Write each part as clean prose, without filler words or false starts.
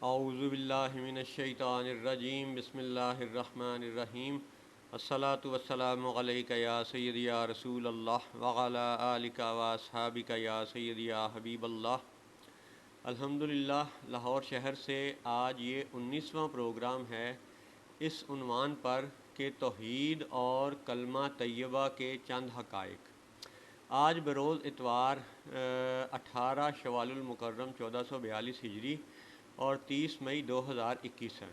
اعوذ باللہ من الشیطان الرجیم بسم اللہ الرحمن الرحیم الصلاۃ والسلام علیک یا سیدی یا رسول اللہ وعلی آلک و اصحابک یا سیدی یا حبیب اللہ۔ الحمدللہ لاہور شہر سے آج یہ 19واں پروگرام ہے اس عنوان پر کہ توحید اور کلمہ طیبہ کے چند حقائق۔ آج بروز اتوار 18 شوال المکرم 1442 ہجری اور 30 مئی 2021 ہے۔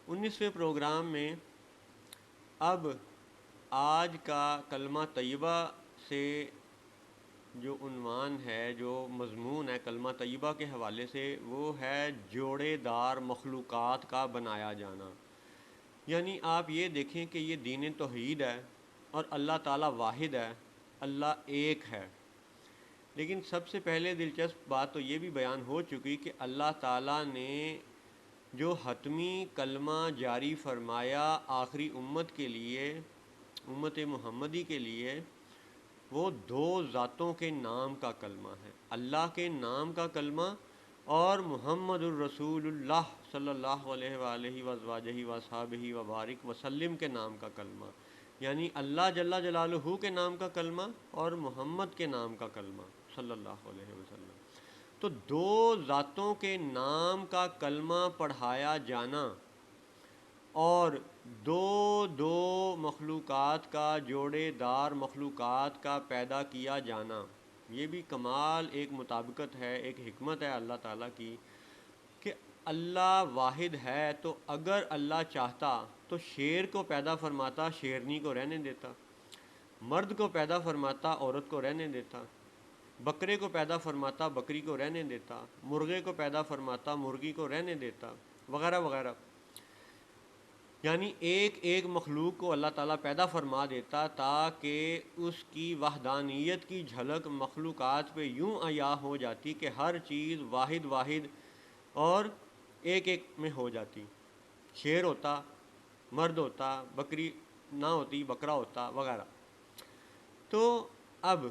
19ویں پروگرام میں اب آج کا کلمہ طیبہ سے جو عنوان ہے، جو مضمون ہے کلمہ طیبہ کے حوالے سے، وہ ہے جوڑے دار مخلوقات کا بنایا جانا۔ یعنی آپ یہ دیکھیں کہ یہ دین توحید ہے اور اللہ تعالیٰ واحد ہے، اللہ ایک ہے۔ لیکن سب سے پہلے دلچسپ بات تو یہ بھی بیان ہو چکی کہ اللہ تعالیٰ نے جو حتمی کلمہ جاری فرمایا آخری امت کے لیے، امت محمدی کے لیے، وہ دو ذاتوں کے نام کا کلمہ ہے، اللہ کے نام کا کلمہ اور محمد الرسول اللہ صلی اللہ علیہ وآلہ وازواجہ واصحابہ وبارک وسلم کے نام کا کلمہ، یعنی اللہ جل جلالہ کے نام کا کلمہ اور محمد کے نام کا کلمہ صلی اللہ علیہ وسلم۔ تو دو ذاتوں کے نام کا کلمہ پڑھایا جانا اور دو مخلوقات کا، جوڑے دار مخلوقات کا پیدا کیا جانا، یہ بھی کمال ایک مطابقت ہے، ایک حکمت ہے اللہ تعالیٰ کی کہ اللہ واحد ہے تو اگر اللہ چاہتا تو شیر کو پیدا فرماتا، شیرنی کو رہنے دیتا، مرد کو پیدا فرماتا، عورت کو رہنے دیتا، بکرے کو پیدا فرماتا، بکری کو رہنے دیتا، مرغے کو پیدا فرماتا، مرغی کو رہنے دیتا، وغیرہ وغیرہ۔ یعنی ایک ایک مخلوق کو اللہ تعالیٰ پیدا فرما دیتا تاکہ اس کی وحدانیت کی جھلک مخلوقات پہ یوں عیاں ہو جاتی کہ ہر چیز واحد واحد اور ایک ایک میں ہو جاتی۔ شیر ہوتا، مرد ہوتا، بکری نہ ہوتی، بکرا ہوتا، وغیرہ۔ تو اب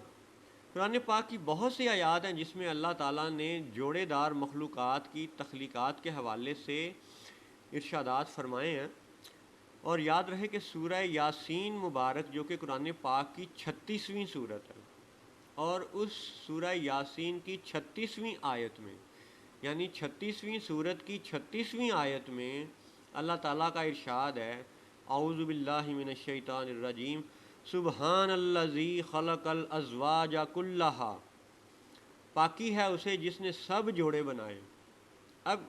قرآن پاک کی بہت سی آیات ہیں جس میں اللہ تعالیٰ نے جوڑے دار مخلوقات کی تخلیقات کے حوالے سے ارشادات فرمائے ہیں۔ اور یاد رہے کہ سورہ یاسین مبارک جو کہ قرآن پاک کی 36ویں صورت ہے، اور اس سورہ یاسین کی 36ویں آیت میں، یعنی 36ویں صورت کی 36ویں آیت میں اللہ تعالیٰ کا ارشاد ہے، اعوذ باللہ من الشیطان الرجیم، سبحان الذی خلق الازواج کلہا، پاکی ہے اسے جس نے سب جوڑے بنائے۔ اب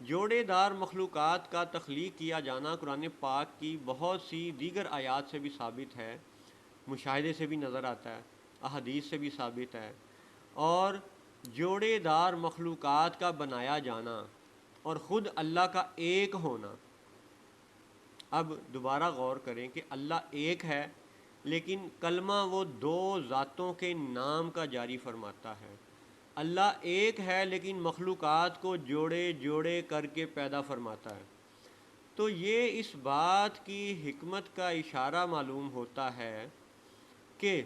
جوڑے دار مخلوقات کا تخلیق کیا جانا قرآن پاک کی بہت سی دیگر آیات سے بھی ثابت ہے، مشاہدے سے بھی نظر آتا ہے، احادیث سے بھی ثابت ہے۔ اور جوڑے دار مخلوقات کا بنایا جانا اور خود اللہ کا ایک ہونا۔ اب دوبارہ غور کریں کہ اللہ ایک ہے لیکن کلمہ وہ دو ذاتوں کے نام کا جاری فرماتا ہے۔ اللہ ایک ہے لیکن مخلوقات کو جوڑے جوڑے کر کے پیدا فرماتا ہے۔ تو یہ اس بات کی حکمت کا اشارہ معلوم ہوتا ہے کہ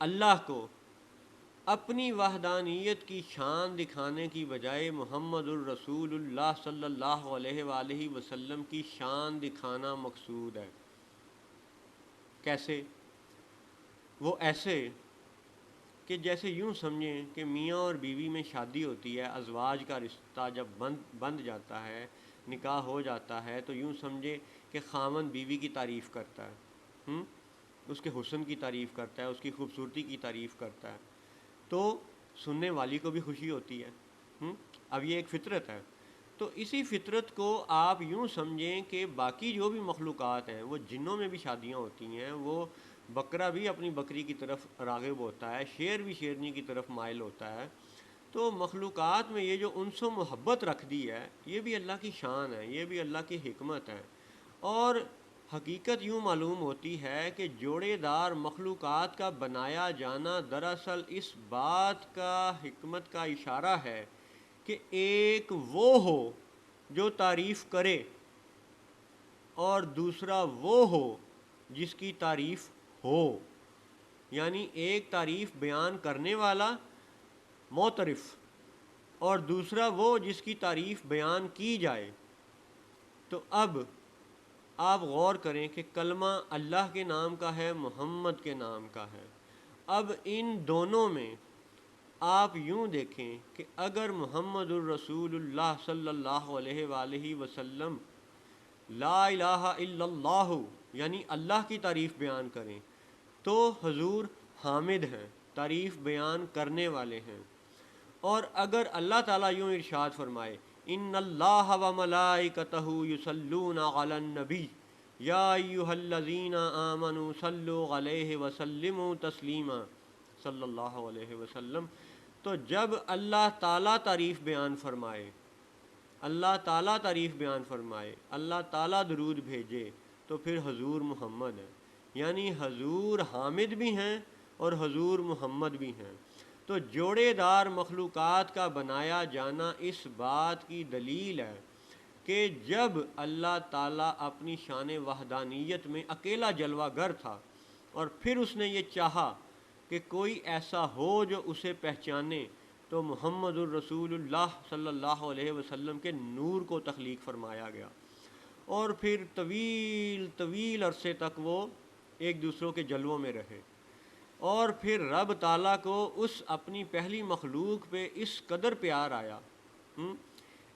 اللہ کو اپنی وحدانیت کی شان دکھانے کی بجائے محمد الرسول اللہ صلی اللہ علیہ وآلہ وسلم کی شان دکھانا مقصود ہے۔ کیسے؟ وہ ایسے کہ جیسے یوں سمجھیں کہ میاں اور بیوی میں شادی ہوتی ہے، ازواج کا رشتہ جب بند جاتا ہے، نکاح ہو جاتا ہے، تو یوں سمجھے کہ خاوند بیوی کی تعریف کرتا ہے، اس کے حسن کی تعریف کرتا ہے، اس کی خوبصورتی کی تعریف کرتا ہے، تو سننے والی کو بھی خوشی ہوتی ہے۔ اب یہ ایک فطرت ہے۔ تو اسی فطرت کو آپ یوں سمجھیں کہ باقی جو بھی مخلوقات ہیں، وہ جنوں میں بھی شادیاں ہوتی ہیں، وہ بکرا بھی اپنی بکری کی طرف راغب ہوتا ہے، شیر بھی شیرنی کی طرف مائل ہوتا ہے۔ تو مخلوقات میں یہ جو انس و محبت رکھ دی ہے، یہ بھی اللہ کی شان ہے، یہ بھی اللہ کی حکمت ہے۔ اور حقیقت یوں معلوم ہوتی ہے کہ جوڑے دار مخلوقات کا بنایا جانا دراصل اس بات کا حکمت کا اشارہ ہے کہ ایک وہ ہو جو تعریف کرے اور دوسرا وہ ہو جس کی تعریف ہو، یعنی ایک تعریف بیان کرنے والا معترف اور دوسرا وہ جس کی تعریف بیان کی جائے۔ تو اب آپ غور کریں کہ کلمہ اللہ کے نام کا ہے، محمد کے نام کا ہے۔ اب ان دونوں میں آپ یوں دیکھیں کہ اگر محمد الرسول اللہ صلی اللہ علیہ وآلہ وسلم لا الہ الا اللہ یعنی اللہ کی تعریف بیان کریں تو حضور حامد ہیں، تعریف بیان کرنے والے ہیں۔ اور اگر اللہ تعالیٰ یوں ارشاد فرمائے ان اللہ و ملائکتہ یصلون علی النبی یا ایھا الذین آمنوا صلوا علیہ وسلموا تسلیما صلی اللہ علیہ وسلم، تو جب اللہ تعالیٰ تعریف بیان فرمائے، اللہ تعالیٰ تعریف بیان فرمائے، اللہ تعالیٰ درود بھیجے، تو پھر حضور محمد ہے، یعنی حضور حامد بھی ہیں اور حضور محمد بھی ہیں۔ تو جوڑے دار مخلوقات کا بنایا جانا اس بات کی دلیل ہے کہ جب اللہ تعالیٰ اپنی شان وحدانیت میں اکیلا جلوہ گر تھا اور پھر اس نے یہ چاہا کہ کوئی ایسا ہو جو اسے پہچانے، تو محمد الرسول اللہ صلی اللہ علیہ وسلم کے نور کو تخلیق فرمایا گیا، اور پھر طویل طویل عرصے تک وہ ایک دوسروں کے جلووں میں رہے، اور پھر رب تعالیٰ کو اس اپنی پہلی مخلوق پہ اس قدر پیار آیا،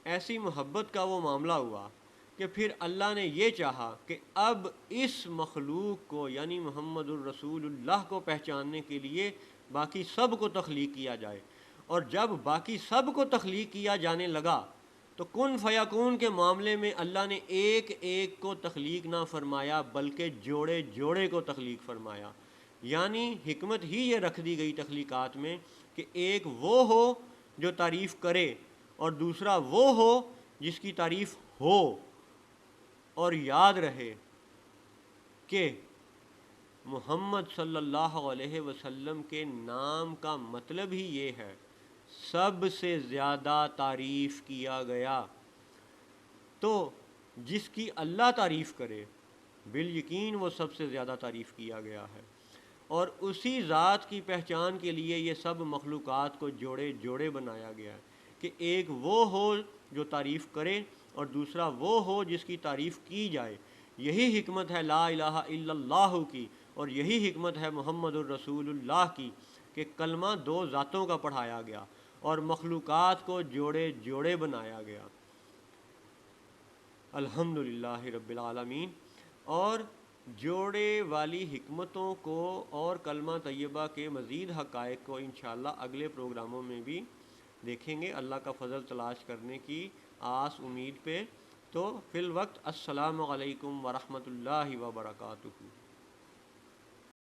ایسی محبت کا وہ معاملہ ہوا کہ پھر اللہ نے یہ چاہا کہ اب اس مخلوق کو یعنی محمد الرسول اللہ کو پہچاننے کے لیے باقی سب کو تخلیق کیا جائے۔ اور جب باقی سب کو تخلیق کیا جانے لگا تو کن فیکون کے معاملے میں اللہ نے ایک ایک کو تخلیق نہ فرمایا بلکہ جوڑے جوڑے کو تخلیق فرمایا، یعنی حکمت ہی یہ رکھ دی گئی تخلیقات میں کہ ایک وہ ہو جو تعریف کرے اور دوسرا وہ ہو جس کی تعریف ہو، اور یاد رہے کہ محمد صلی اللہ علیہ وسلم کے نام کا مطلب ہی یہ ہے سب سے زیادہ تعریف کیا گیا۔ تو جس کی اللہ تعریف کرے بالیقین وہ سب سے زیادہ تعریف کیا گیا ہے، اور اسی ذات کی پہچان کے لیے یہ سب مخلوقات کو جوڑے جوڑے بنایا گیا ہے کہ ایک وہ ہو جو تعریف کرے اور دوسرا وہ ہو جس کی تعریف کی جائے۔ یہی حکمت ہے لا الہ الا اللہ کی، اور یہی حکمت ہے محمد الرسول اللہ کی کہ کلمہ دو ذاتوں کا پڑھایا گیا اور مخلوقات کو جوڑے جوڑے بنایا گیا۔ الحمدللہ رب العالمین۔ اور جوڑے والی حکمتوں کو اور کلمہ طیبہ کے مزید حقائق کو انشاءاللہ اگلے پروگراموں میں بھی دیکھیں گے، اللہ کا فضل تلاش کرنے کی آس امید پہ۔ تو فی الوقت السلام علیکم ورحمۃ اللہ وبرکاتہ۔